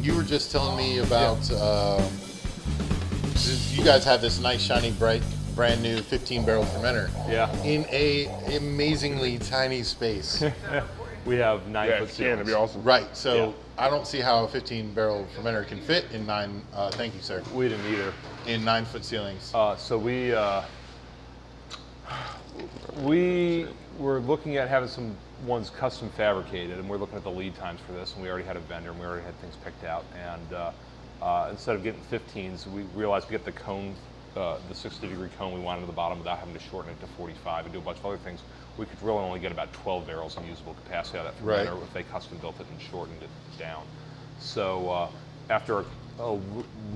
you were just telling me about you guys have this nice, shiny, bright, brand new 15-barrel fermenter. Yeah. In a amazingly tiny space. We have 9-foot ceilings. That'd be awesome. Right. So Yeah. I don't see how a 15-barrel fermenter can fit in thank you, sir. We didn't either. In 9-foot ceilings. So we were looking at having some ones custom fabricated, and we're looking at the lead times for this, and we already had a vendor, and we already had things picked out. And instead of getting 15s, we realized we get the cone, the 60-degree cone we wanted at the bottom without having to shorten it to 45 and do a bunch of other things. We could really only get about 12 barrels in usable capacity out of that fermenter if they custom built it and shortened it down. So after a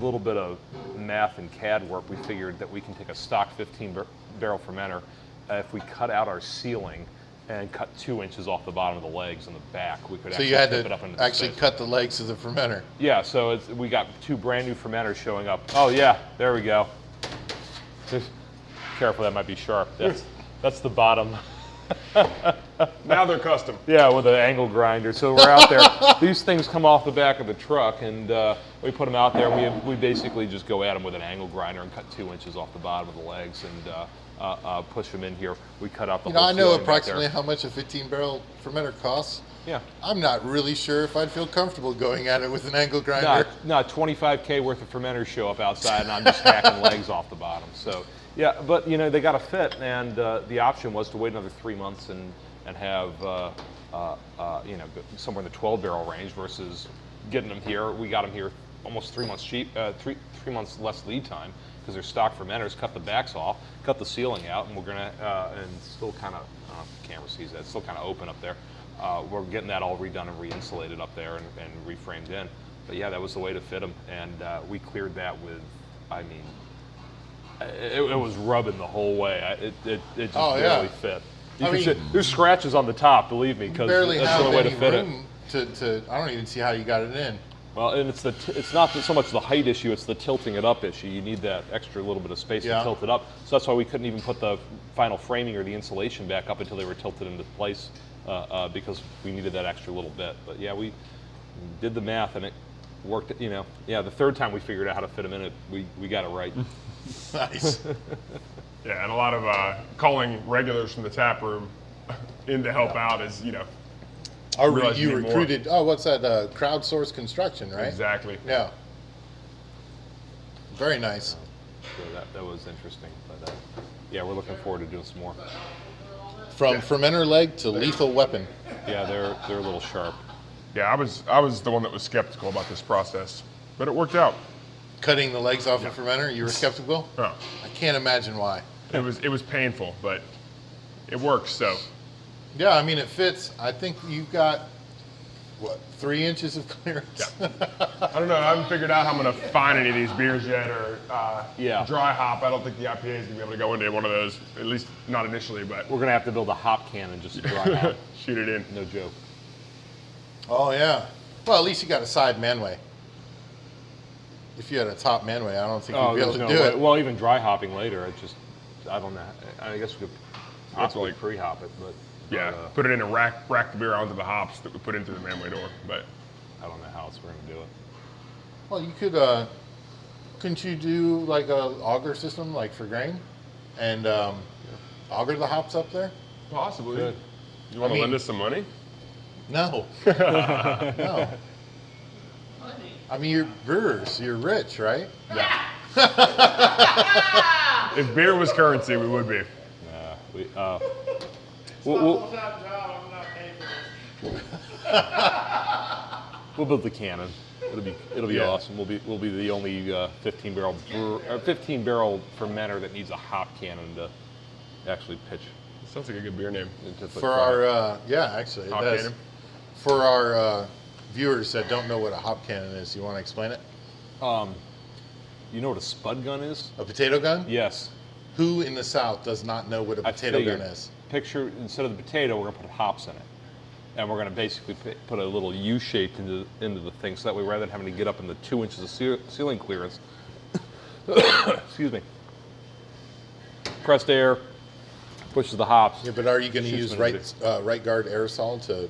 little bit of math and CAD work, we figured that we can take a stock 15-barrel fermenter. If we cut out our ceiling and cut 2 inches off the bottom of the legs in the back, we could actually tip it up into the actually space. cut the legs of the fermenter. Yeah, so we got 2 brand new fermenters showing up. Oh yeah, there we go. Just careful, that might be sharp. That's the bottom. Now they're custom. Yeah, with an angle grinder. So we're out there. These things come off the back of the truck, and we put them out there. We basically just go at them with an angle grinder and cut 2 inches off the bottom of the legs and push them in here. We cut out the whole I know ceiling approximately back there. how much a 15-barrel fermenter costs. Yeah. I'm not really sure if I'd feel comfortable going at it with an angle grinder. No, 25K worth of fermenters show up outside, and I'm just hacking legs off the bottom. So, yeah, but they got to fit, and the option was to wait another 3 months and have somewhere in the 12-barrel range versus getting them here. We got them here almost 3 months cheap, 3 months less lead time because they're stock fermenters. Cut the backs off, cut the ceiling out, and we're gonna and still kind of camera sees that, it's still kind of open up there. We're getting that all redone and re-insulated up there and reframed in. But yeah, that was the way to fit them, and we cleared that with, I mean, it was rubbing the whole way. It just barely fit. There's scratches on the top, believe me, because that's the only way to fit it. I don't even see how you got it in. Well, and it's not so much the height issue; it's the tilting it up issue. You need that extra little bit of space to tilt it up. So that's why we couldn't even put the final framing or the insulation back up until they were tilted into place, because we needed that extra little bit. But yeah, we did the math and it worked. Yeah, the third time we figured out how to fit them in it, we got it right. Nice. Yeah, and a lot of calling regulars from the tap room in to help out is, you recruited, what's that, crowdsourced construction, right? Exactly. Yeah. Very nice. So that was interesting. But yeah, we're looking forward to doing some more. From fermenter leg to lethal weapon. Yeah, they're a little sharp. Yeah, I was the one that was skeptical about this process, but it worked out. Cutting the legs off a fermenter, you were skeptical? Oh. I can't imagine why. It was painful, but it works, so. Yeah, I mean, it fits. I think you've got, 3 inches of clearance? Yeah. I don't know, I haven't figured out how I'm gonna find any of these beers yet, or dry hop. I don't think the IPA is gonna be able to go into one of those, at least not initially, but. We're gonna have to build a hop cannon just to dry hop. Shoot it in. No joke. Oh, yeah. Well, at least you got a side manway. If you had a top manway, I don't think you'd be able to do it. Well, even dry hopping later, I don't know. I guess we could Possibly pre-hop it, but. Yeah, put it in and rack the beer onto the hops that we put into the manway door, but. I don't know how else we're gonna do it. Well, you could, couldn't you do like a auger system, like for grain? And auger the hops up there? Possibly. Good. You want to lend us some money? No. No. I mean, you're brewers. You're rich, right? Yeah. If beer was currency, we would be. We'll build the cannon. It'll be awesome. We'll be the only 15-barrel fermenter that needs a hop cannon to actually pitch. Sounds like a good beer name. For our actually it does. Cannon. For our viewers that don't know what a hop cannon is, you want to explain it? You know what a spud gun is? A potato gun? Yes. Who in the South does not know what a potato gun is? Picture, instead of the potato, we're going to put hops in it. And we're going to basically put a little U shape into the thing, so that way rather than having to get up in the 2 inches of ceiling clearance, excuse me, compressed air, pushes the hops. Yeah, but are you going to Shoots use when right guard aerosol to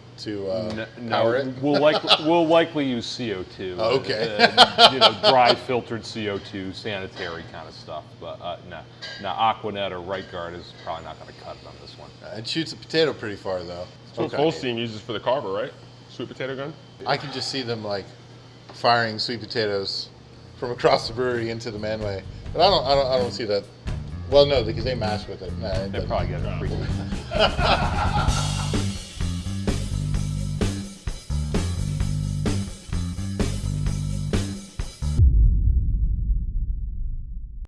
power it? We'll likely use CO2. Okay. Dry filtered CO2, sanitary kind of stuff. But no, Aquanet or right guard is probably not going to cut it on this one. It shoots a potato pretty far though. That's what Fullstein uses for the carver, right? Sweet potato gun. I can just see them like firing sweet potatoes from across the brewery into the manway, but I don't see that. Well, no, because they mash with it. Nah, They probably get it free.